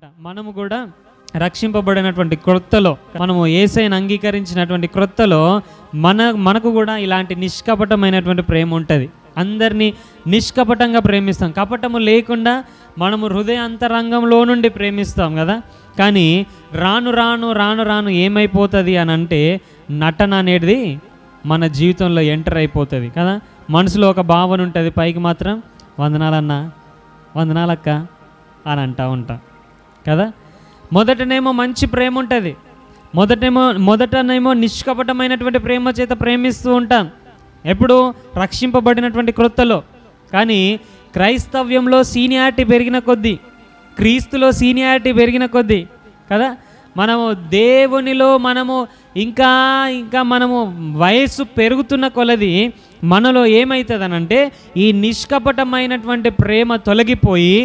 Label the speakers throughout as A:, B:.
A: మనము కూడా రక్షింపబడినటువంటి క్రొత్తలో, మనము యేసయ్యను అంగీకరించినటువంటి క్రొత్తలో మనకు కూడా ఇలాంటి నిష్కపటమైనటువంటి ప్రేమ ఉంటుంది. అందరినీ నిష్కపటంగా ప్రేమిస్తాం, కపటము లేకుండా మనము హృదయ అంతరంగంలో నుండి ప్రేమిస్తాం కదా. కానీ రాను రాను రాను రాను ఏమైపోతుంది అని అంటే, నటన అనేది మన జీవితంలో ఎంటర్ అయిపోతుంది కదా. మనసులో ఒక భావన ఉంటుంది, పైకి మాత్రం వందనాలన్నా వందనాలక్క అని అంటూ ఉంటాం కదా. మొదటనేమో మంచి ప్రేమ ఉంటుంది, మొదటనేమో నిష్కపటమైనటువంటి ప్రేమ చేత ప్రేమిస్తూ ఉంటాం, ఎప్పుడు రక్షింపబడినటువంటి క్రొత్తలో. కానీ క్రైస్తవ్యంలో సీనియారిటీ పెరిగిన కొద్దీ, క్రీస్తులో సీనియారిటీ పెరిగిన కొద్దీ కదా, మనము దేవునిలో మనము ఇంకా మనము వయస్సు పెరుగుతున్న కొలది మనలో ఏమవుతుందనంటే, ఈ నిష్కపటమైనటువంటి ప్రేమ తొలగిపోయి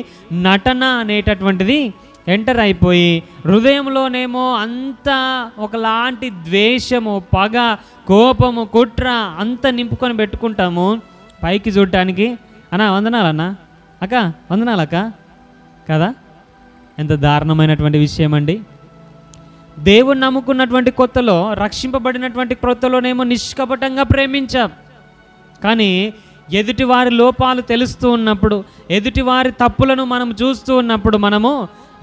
A: నటన అనేటటువంటిది ఎంటర్ అయిపోయి, హృదయంలోనేమో అంతా ఒకలాంటి ద్వేషము, పగ, కోపము, కుట్ర అంతా నింపుకొని పెట్టుకుంటాము. పైకి చూడటానికి అన్నా వందనాలన్నా, అక్క వందనాలక్క కదా. ఎంత దారుణమైనటువంటి విషయం అండి. దేవుని నమ్ముకున్నటువంటి కొత్తలో, రక్షింపబడినటువంటి క్రొత్తలోనేమో నిష్కపటంగా ప్రేమించాం. కానీ ఎదుటివారి లోపాలు తెలుస్తూ ఉన్నప్పుడు, ఎదుటివారి తప్పులను మనం చూస్తూ ఉన్నప్పుడు, మనము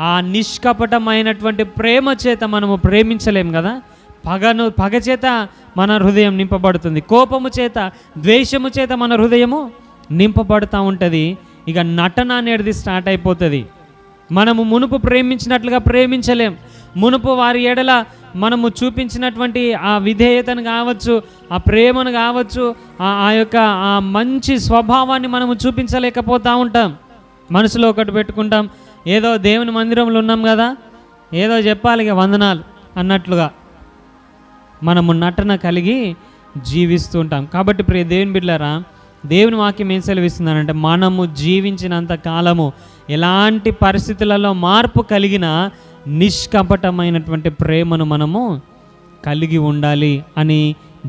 A: ఆ నిష్కపటమైనటువంటి ప్రేమ చేత మనము ప్రేమించలేం కదా. పగ చేత మన హృదయం నింపబడుతుంది, కోపము చేత, ద్వేషము చేత మన హృదయము నింపబడుతూ ఉంటుంది. ఇక నటన అనేది స్టార్ట్ అయిపోతుంది. మనము మునుపు ప్రేమించినట్లుగా ప్రేమించలేం. మునుపు వారి ఎడల మనము చూపించినటువంటి ఆ విధేయతను కావచ్చు, ఆ ప్రేమను కావచ్చు, ఆ యొక్క ఆ మంచి స్వభావాన్ని మనము చూపించలేకపోతూ ఉంటాం. మనసులో ఒకటి పెట్టుకుంటాం, ఏదో దేవుని మందిరంలో ఉన్నాం కదా, ఏదో చెప్పాలి ఇక వందనాలు అన్నట్లుగా మనము నటన కలిగి జీవిస్తూ ఉంటాం. కాబట్టి ప్రియ దేవుని బిడ్డలారా, దేవుని వాక్యం ఏం సెలవిస్తుందనంటే, మనము జీవించినంత కాలము ఎలాంటి పరిస్థితులలో మార్పు కలిగిన నిష్కపటమైనటువంటి ప్రేమను మనము కలిగి ఉండాలి అని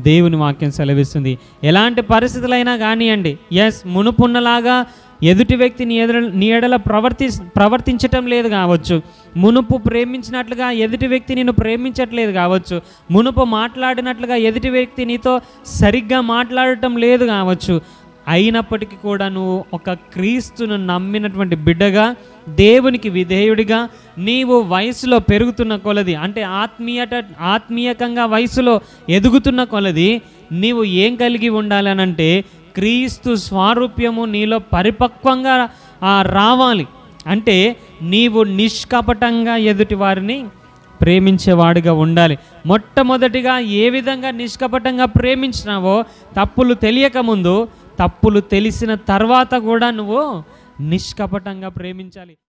A: దేవుని వాక్యం సెలవిస్తుంది. ఎలాంటి పరిస్థితులైనా కానివ్వండి, ఎస్ మునుపున్నలాగా ఎదుటి వ్యక్తి నీ ఎడల ప్రవర్తించటం లేదు కావచ్చు, మునుపు ప్రేమించినట్లుగా ఎదుటి వ్యక్తి నిన్ను ప్రేమించట్లేదు కావచ్చు, మునుపు మాట్లాడినట్లుగా ఎదుటి వ్యక్తి నీతో సరిగ్గా మాట్లాడటం లేదు కావచ్చు. అయినప్పటికీ కూడా నువ్వు ఒక క్రీస్తును నమ్మినటువంటి బిడ్డగా, దేవునికి విధేయుడిగా, నీవు వయసులో పెరుగుతున్న కొలది, అంటే ఆత్మీయకంగా వయసులో ఎదుగుతున్న కొలది నీవు ఏం కలిగి ఉండాలనంటే, క్రీస్తు స్వారూప్యము నీలో పరిపక్వంగా రావాలి. అంటే నీవు నిష్కపటంగా ఎదుటి వారిని ప్రేమించేవాడిగా ఉండాలి. మొట్టమొదటిగా ఏ విధంగా నిష్కపటంగా ప్రేమించినావో, తప్పులు తెలియకముందు, తప్పులు తెలిసిన తర్వాత కూడా నువ్వు నిష్కపటంగా ప్రేమించాలి.